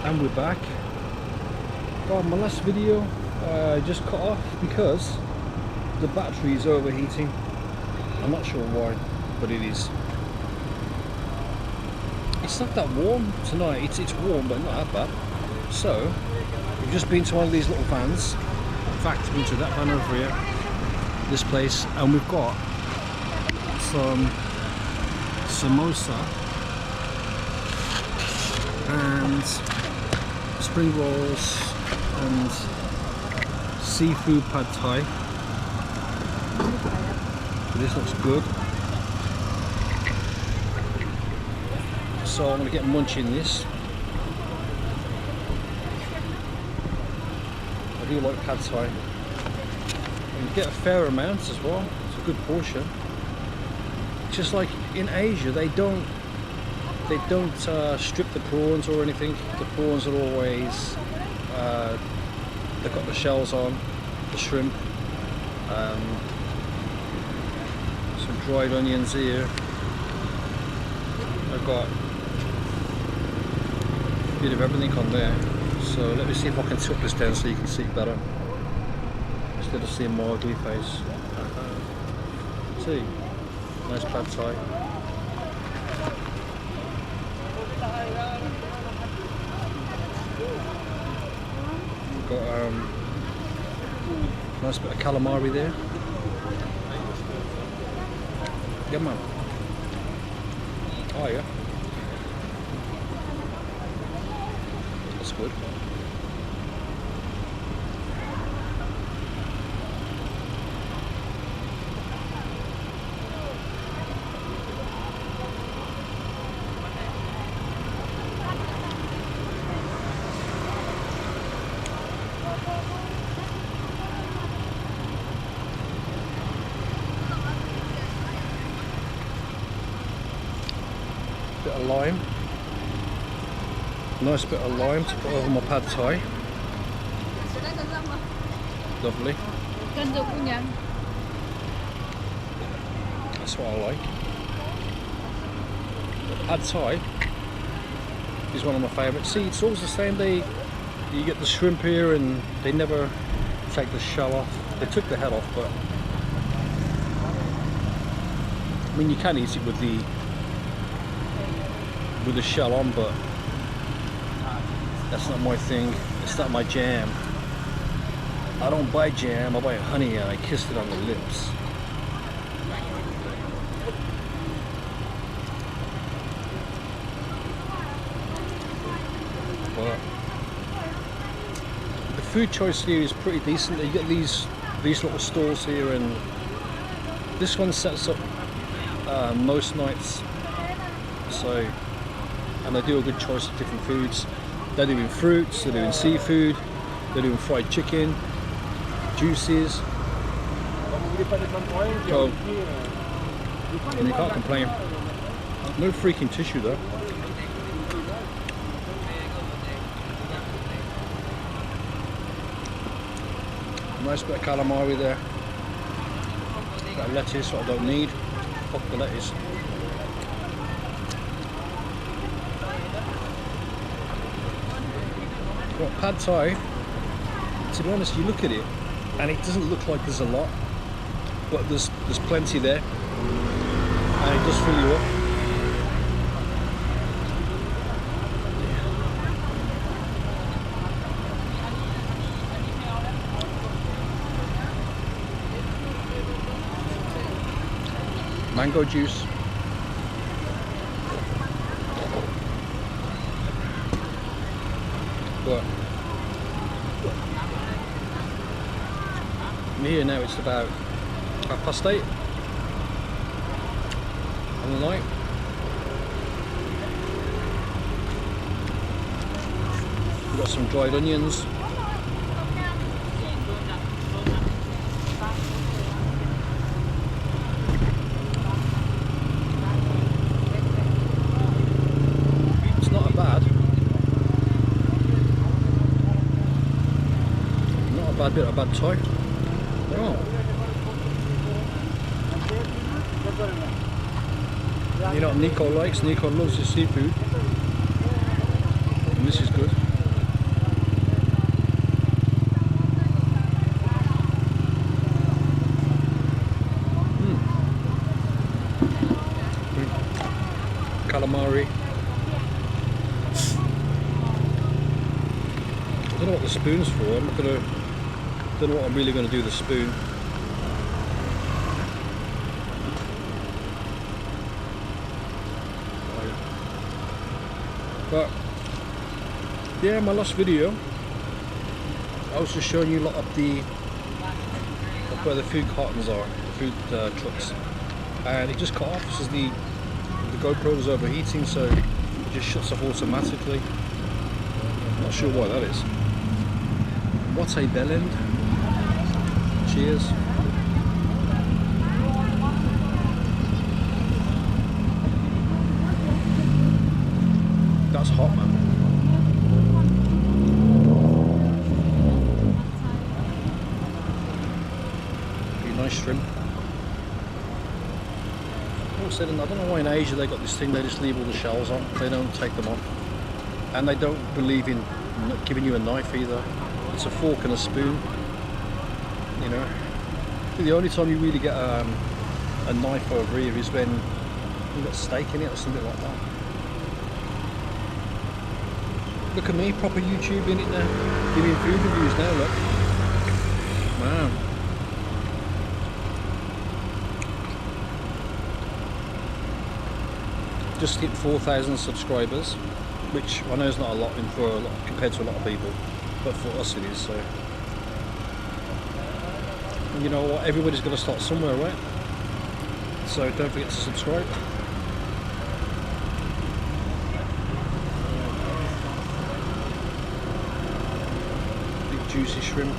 And we're back. Oh, my last video just cut off because the battery is overheating. I'm not sure why, but it is. It's not that warm tonight. It's warm, but not that bad. So we've just been to one of these little vans. In fact, we've been to that van over here, this place, and we've got some samosa and spring rolls and seafood pad thai. This looks good. So I'm going to get munching this. I do like pad thai. And you get a fair amount as well. It's a good portion. Just like in Asia, they don't strip the prawns or anything. The prawns are always they've got the shells on, the shrimp, some dried onions here. I've got a bit of everything on there. So let me see if I can tilt this down so you can see better instead of seeing my ugly face. See, nice pad thai. Got nice bit of calamari there. Yeah, man. Oh yeah, that's good. Bit of lime, nice bit of lime to put over my pad thai. Lovely. That's what I like. The pad thai is one of my favourites. See, it's always the same. You get the shrimp here, and they never take the shell off. They took the head off, but I mean, you can eat it with the shell on, but that's not my thing. It's not my jam. I don't buy jam, I buy honey, and I kissed it on the lips. But the food choice here is pretty decent. You get these little stalls here, and this one sets up most nights. So, and they do a good choice of different foods. They're doing fruits, they're doing seafood, they're doing fried chicken, juices. So, and you can't complain. No freaking tissue though. Nice bit of calamari there. Got lettuce, what I don't need. Fuck the lettuce. Well, pad thai, to be honest, you look at it and it doesn't look like there's a lot, but there's plenty there, and it does fill you up. Mango juice. But I'm here now, it's about 8:30 on the night. We've got some dried onions. It's not a bad bit of pad thai. Oh. You know what Nico likes? Nico loves his seafood. And this is good. know what the spoon's for. I'm not gonna. Don't know what I'm really gonna do with the spoon. But yeah, my last video, I was just showing you a lot of where the food cartons are, the food trucks, and it just cut off because the GoPro was overheating, so it just shuts off automatically. Not sure why that is. What a bell end. Cheers. That's hot, man. Pretty nice shrimp. Also, I don't know why in Asia they got this thing, they just leave all the shells on, they don't take them off. And they don't believe in giving you a knife either. It's a fork and a spoon. You know, the only time you really get a knife over here is when you've got steak in it or something like that. Look at me, proper YouTube in it now. Giving food reviews now, look. Man. Just hit 4,000 subscribers, which I know is not a lot compared to a lot of people, but for us it is. So, and you know what? Everybody's got to start somewhere, right? So don't forget to subscribe. Big juicy shrimp.